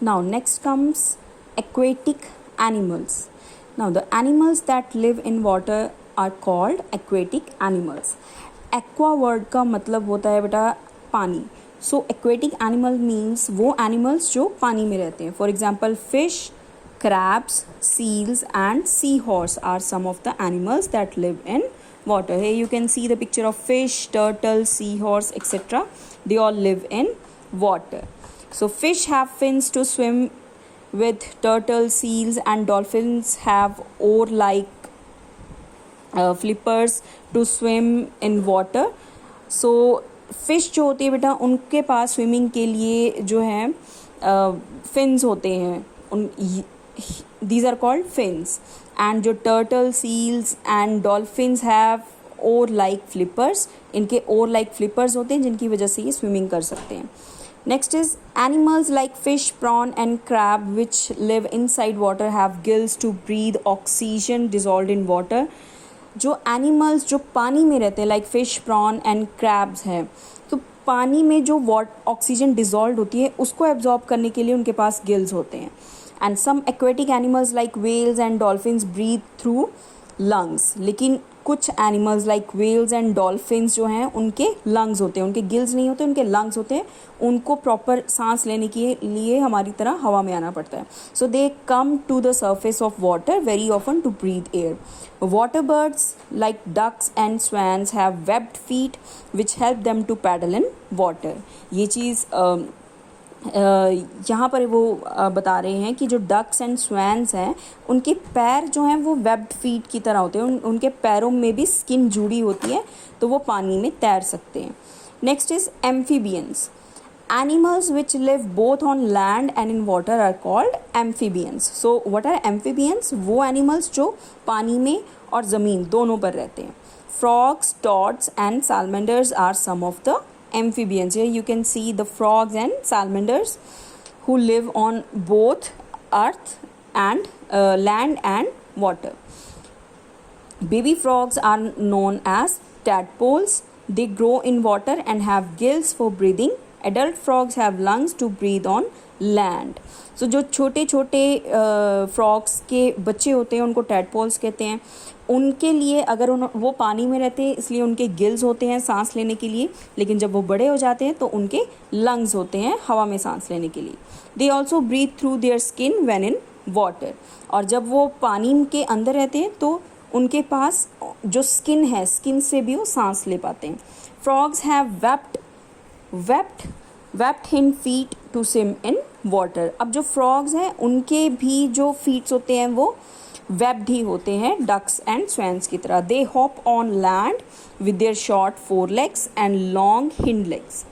Now next comes aquatic animals. Now the animals that live in water are called aquatic animals. Aqua word का मतलब होता है बेटा पानी. So aquatic animal means वो animals जो पानी में रहते हैं. For example, fish, crabs, seals and seahorse are some of the animals that live in water. Here you can see the picture of fish, turtle, seahorse, etc. They all live in water. So fish have fins to swim with. Turtles, seals and dolphins have oar-like flippers to swim in water. So fish जो होती है बेटा उनके पास swimming के लिए जो है fins होते हैं. These are called fins. And जो turtle, seals and dolphins have oar-like flippers. इनके oar-like flippers होते हैं जिनकी वजह से ये स्विमिंग कर सकते हैं. Next is animals like fish, prawn and crab which live inside water have gills to breathe oxygen dissolved in water. जो animals जो पानी में रहते हैं like fish, prawn and crabs हैं तो पानी में जो ऑक्सीजन डिजॉल्व होती है उसको एब्जॉर्ब करने के लिए उनके पास गिल्स होते हैं. And some aquatic animals like whales and dolphins breathe through lungs. लेकिन कुछ animals like whales and dolphins जो हैं उनके लंग्स होते हैं, उनके गिल्स नहीं होते, उनके लंग्स होते हैं. उनको प्रॉपर सांस लेने के लिए हमारी तरह हवा में आना पड़ता है. So they come to the surface of water very often to breathe air. Water birds like ducks and swans have webbed feet which help them to paddle in water. ये चीज़ यहाँ पर वो बता रहे हैं कि जो डक्स एंड स्वैन्स हैं उनके पैर जो हैं वो वेब्ड फीट की तरह होते हैं. उनके पैरों में भी स्किन जुड़ी होती है तो वो पानी में तैर सकते हैं. Next is amphibians. Animals which live both on land and in water are called amphibians. So what are amphibians? वो animals जो पानी में और ज़मीन दोनों पर रहते हैं. Frogs, toads and salamanders are some of the amphibians. Here you can see the frogs and salamanders who live on both earth and land and water. Baby frogs are known as tadpoles. They grow in water and have gills for breathing. Adult frogs have lungs to breathe on land. So जो छोटे छोटे frogs के बच्चे होते हैं उनको tadpoles कहते हैं. उनके लिए अगर वो पानी में रहते हैं इसलिए उनके गिल्स होते हैं सांस लेने के लिए, लेकिन जब वो बड़े हो जाते हैं तो उनके लंग्स होते हैं हवा में सांस लेने के लिए. They also breathe through their skin when in water. और जब वो पानी के अंदर रहते हैं तो उनके पास जो स्किन है स्किन से भी वो सांस ले पाते हैं. Frogs have webbed hind feet to swim in water. अब जो फ्रॉग्स हैं उनके भी जो फीट्स होते हैं वो वेब्ड ही होते हैं डक्स एंड स्वैन्स की तरह. They hop on land with their short fore legs and long hind legs.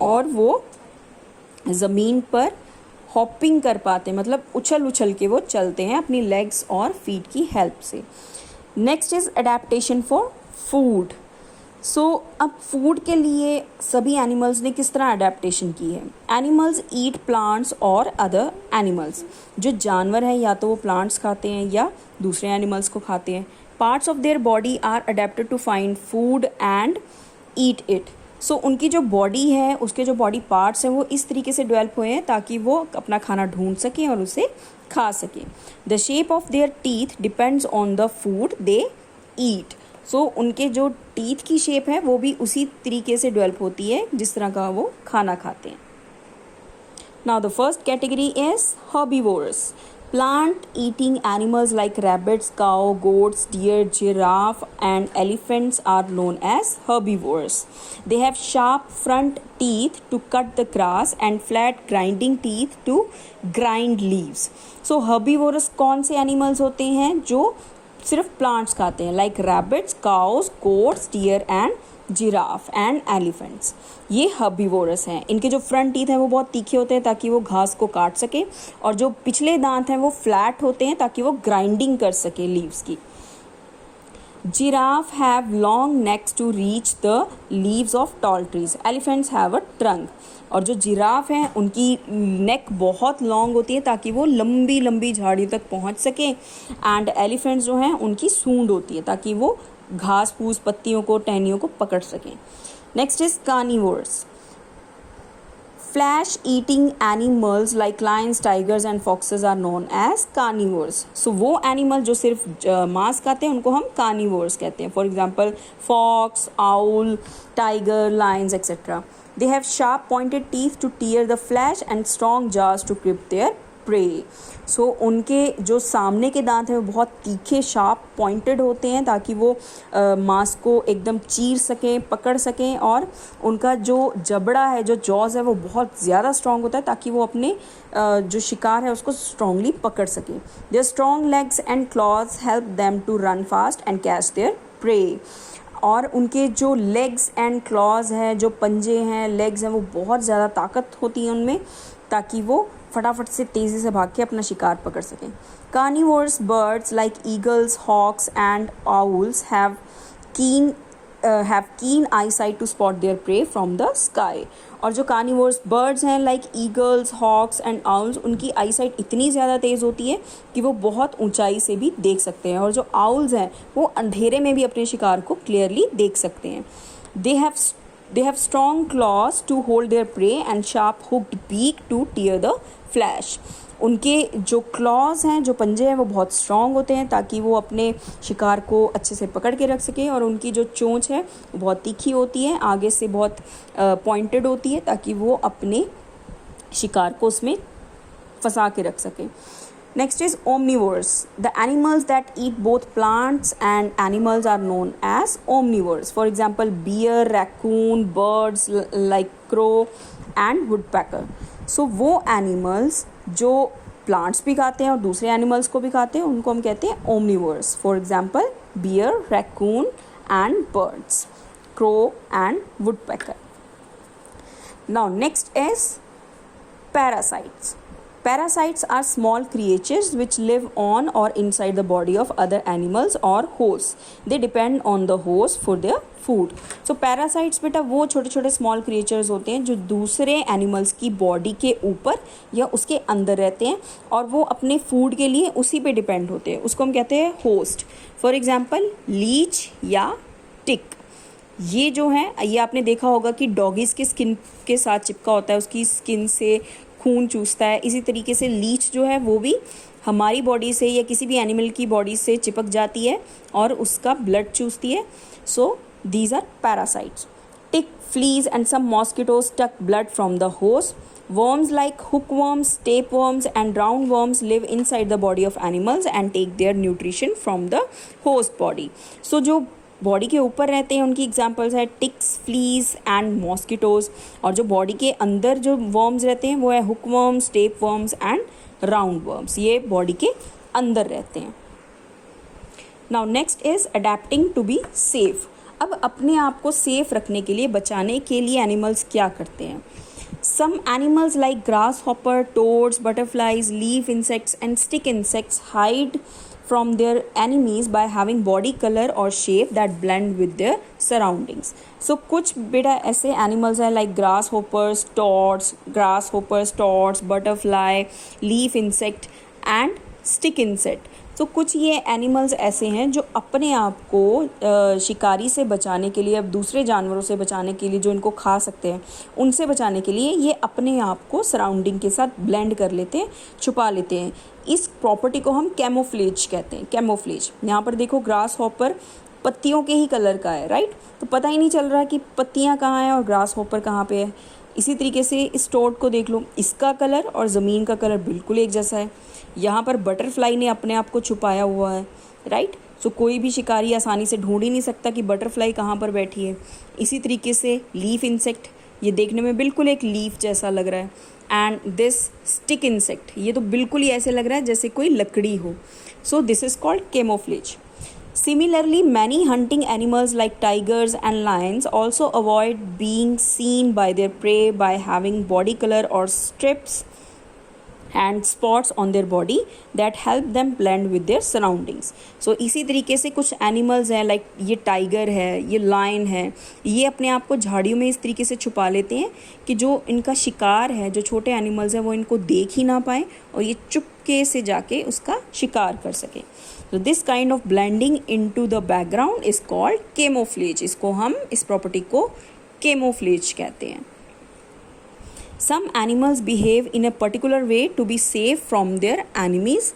और वो ज़मीन पर हॉपिंग कर पाते हैं, मतलब उछल उछल के वो चलते हैं अपनी लेग्स और फीट की हेल्प से. Next is adaptation for food. So अब फूड के लिए सभी एनिमल्स ने किस तरह अडेप्टेशन की है. एनिमल्स ईट प्लांट्स और अदर एनिमल्स. जो जानवर हैं या तो वो प्लांट्स खाते हैं या दूसरे एनिमल्स को खाते हैं. Parts of their body are adapted to find food and eat it. So उनकी जो बॉडी है उसके जो बॉडी पार्ट्स हैं वो इस तरीके से डेवलप हुए हैं ताकि वो अपना खाना ढूंढ सकें और उसे खा सकें. The shape of their teeth depends on the food they eat. So उनके जो टीथ की शेप है वो भी उसी तरीके से डेवलप होती है जिस तरह का वो खाना खाते हैं. Now the first category is herbivorous. Plant eating animals like rabbits, cow, goats, deer, giraffe and elephants are known as herbivores. They have sharp front teeth to cut the grass and flat grinding teeth to grind leaves. So herbivores कौन से animals होते हैं जो सिर्फ plants खाते हैं like rabbits, cows, goats, deer and giraffe and elephants. ये herbivorous हैं. इनके जो फ्रंट टीथ हैं वो बहुत तीखे होते हैं ताकि वो घास को काट सके और जो पिछले दांत हैं वो फ्लैट होते हैं ताकि वो ग्राइंडिंग कर सके लीव्स की. Giraffe have long necks to reach the leaves of tall trees. Elephants have a trunk. और जो जिराफ हैं उनकी नेक बहुत लॉन्ग होती है ताकि वो लंबी लंबी झाड़ी तक पहुंच सके. एंड एलिफेंट्स जो हैं उनकी सूंड होती है ताकि वो घास फूस पत्तियों को टहनियों को पकड़ सकें. Next is carnivorous. Flesh eating animals like lions, tigers and foxes are known as carnivores. So वो animal जो सिर्फ मांस खाते हैं उनको हम carnivores कहते हैं. For example, fox, owl, tiger, lions, etc. They have sharp pointed teeth to tear the flesh and strong jaws to grip their prey. सो उनके जो सामने के दांत हैं वो बहुत तीखे शार्प पॉइंटेड होते हैं ताकि वो मांस को एकदम चीर सकें, पकड़ सकें, और उनका जो जबड़ा है, जो जॉज है, वो बहुत ज़्यादा स्ट्रॉन्ग होता है ताकि वो अपने जो शिकार है उसको स्ट्रॉन्गली पकड़ सकें. Their strong legs and claws help them to run fast and catch their prey. और उनके जो लेग्स एंड क्लॉज हैं, जो पंजे हैं, लेग्स हैं, वो बहुत ज़्यादा ताकत होती है उनमें ताकि वो फटाफट से तेज़ी से भाग के अपना शिकार पकड़ सकें. Carnivorous birds like eagles, hawks and owls have keen eyesight to spot their prey from the sky. और जो कार्निवोरस बर्ड्स हैं like eagles, hawks and owls, उनकी आई साइट इतनी ज़्यादा तेज़ होती है कि वो बहुत ऊंचाई से भी देख सकते हैं. और जो आउल्स हैं वो अंधेरे में भी अपने शिकार को क्लियरली देख सकते हैं. They have strong claws to hold their prey and sharp hooked beak to tear the flesh. उनके जो क्लॉज हैं, जो पंजे हैं, वो बहुत स्ट्रॉन्ग होते हैं ताकि वो अपने शिकार को अच्छे से पकड़ के रख सकें. और उनकी जो चोंच है वो बहुत तीखी होती है, आगे से बहुत पॉइंटेड होती है ताकि वो अपने शिकार को उसमें फंसा के रख सकें. Next is omnivores. The animals that eat both plants and animals are known as omnivores. For example, bear, raccoon, birds like crow and woodpecker. So वो animals जो plants भी खाते हैं और दूसरे animals को भी खाते हैं उनको हम कहते हैं omnivores. For example, bear, raccoon and birds, crow and woodpecker. Now next is parasites. Parasites are small creatures which live on or inside the body of other animals or hosts. They depend on the host for their food. So parasites बेटा वो छोटे छोटे small creatures होते हैं जो दूसरे animals की body के ऊपर या उसके अंदर रहते हैं और वो अपने food के लिए उसी पे depend होते हैं. उसको हम कहते हैं host. For example, leech या tick. ये जो है, ये आपने देखा होगा कि डॉगीज़ के स्किन के साथ चिपका होता है, उसकी स्किन से खून चूसता है. इसी तरीके से लीच जो है वो भी हमारी बॉडी से या किसी भी एनिमल की बॉडी से चिपक जाती है और उसका ब्लड चूसती है. So these are parasites. Tick, fleas and some mosquitoes suck blood from the host. Worms like hookworms, tapeworms and roundworms live inside the body of animals and take their nutrition from the host body. So जो body के ऊपर रहते हैं उनकी examples है ticks, fleas and mosquitoes. और जो body के अंदर जो वर्म्स रहते हैं वो है हुकवर्म्स, टेपवर्म्स एंड राउंडवर्म्स. ये बॉडी के अंदर रहते हैं. Now next is adapting to be safe. अब अपने आप को सेफ रखने के लिए, बचाने के लिए एनिमल्स क्या करते हैं. Some animals like grasshopper, toads, butterflies, leaf insects and stick insects hide from their enemies by having body color or shape that blend with their surroundings. So कुछ बेटा ऐसे animals हैं like grasshoppers, toads, butterfly, leaf insect and stick insect. तो कुछ ये animals ऐसे हैं जो अपने आप को शिकारी से बचाने के लिए, अब दूसरे जानवरों से बचाने के लिए जो इनको खा सकते हैं उनसे बचाने के लिए ये अपने आप को सराउंडिंग के साथ ब्लेंड कर लेते हैं, छुपा लेते हैं. इस प्रॉपर्टी को हम कैमोफ्लेज कहते हैं. कैमोफ्लेज. यहाँ पर देखो ग्रास हॉपर पत्तियों के ही कलर का है, राइट. तो पता ही नहीं चल रहा कि पत्तियाँ कहाँ हैं और ग्रास हॉपर कहाँ पे है. इसी तरीके से इस टोड को देख लो, इसका कलर और ज़मीन का कलर बिल्कुल एक जैसा है. यहाँ पर बटरफ्लाई ने अपने आप को छुपाया हुआ है, राइट. सो कोई भी शिकारी आसानी से ढूंढ ही नहीं सकता कि बटरफ्लाई कहाँ पर बैठी है. इसी तरीके से लीफ इंसेक्ट, ये देखने में बिल्कुल एक लीफ जैसा लग रहा है. एंड दिस स्टिक इंसेक्ट, ये तो बिल्कुल ही ऐसे लग रहा है जैसे कोई लकड़ी हो. So this is called camouflage. Similarly, many hunting animals like tigers and lions also avoid being seen by their prey by having body color or strips and spots on their body that help them blend with their surroundings. So इसी तरीके से कुछ animals हैं like ये tiger है, ये lion है, ये अपने आप को झाड़ियों में इस तरीके से छुपा लेते हैं कि जो इनका शिकार है, जो छोटे एनिमल्स हैं वो इनको देख ही ना पाएँ और ये चुपके से जाके उसका शिकार कर सकें. So this kind of blending into the background is called camouflage. इसको हम, इस प्रॉपर्टी को camouflage कहते हैं. Some animals behave in a particular way to be safe from their enemies.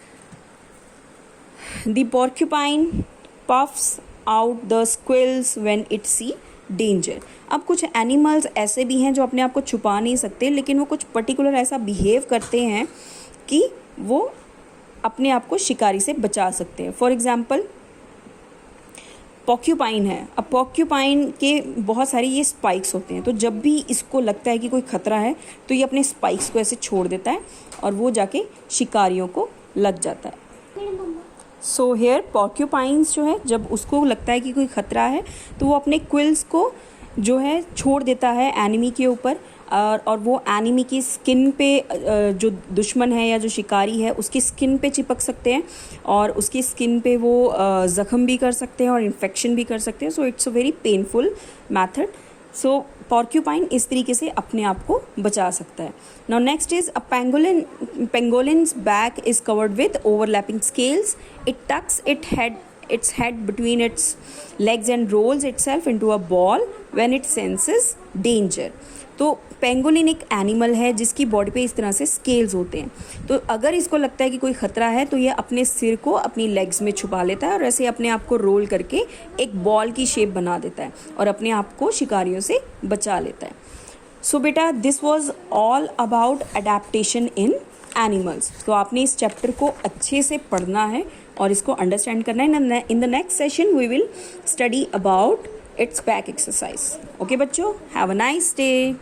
The porcupine puffs out the squirrels when it see danger. अब कुछ animals ऐसे भी हैं जो अपने आप को छुपा नहीं सकते, लेकिन वो कुछ पर्टिकुलर ऐसा बिहेव करते हैं कि वो अपने आप को शिकारी से बचा सकते हैं. फॉर एग्जाम्पल पॉक्यूपाइन है. अब पॉक्यूपाइन के बहुत सारे ये स्पाइक्स होते हैं, तो जब भी इसको लगता है कि कोई खतरा है तो ये अपने स्पाइक्स को ऐसे छोड़ देता है और वो जाके शिकारियों को लग जाता है. सो हेयर पॉर्क्यूपाइंस जो है, जब उसको लगता है कि कोई ख़तरा है तो वो अपने क्विल्स को जो है छोड़ देता है एनिमी के ऊपर, और वो एनिमी की स्किन पे जो दुश्मन है या जो शिकारी है उसकी स्किन पे चिपक सकते हैं और उसकी स्किन पे वो ज़ख़म भी कर सकते हैं और इन्फेक्शन भी कर सकते हैं. So it's a very painful method. So porcupine इस तरीके से अपने आप को बचा सकता है. Now next is a pangolin's back is covered with overlapping scales. It tucks its head between its legs and rolls itself into a ball when it senses danger. तो पेंगोलिन एक एनिमल है जिसकी बॉडी पे इस तरह से scales होते हैं. तो अगर इसको लगता है कि कोई ख़तरा है तो ये अपने सिर को अपनी लेग्स में छुपा लेता है और ऐसे अपने आप को रोल करके एक बॉल की शेप बना देता है और अपने आप को शिकारियों से बचा लेता है. सो बेटा, this was all about adaptation in animals. तो आपने इस चैप्टर को अच्छे से पढ़ना है और इसको अंडरस्टैंड करना है. In the next session we will study about its back exercise. Okay बच्चों, हैव अ नाइस डे.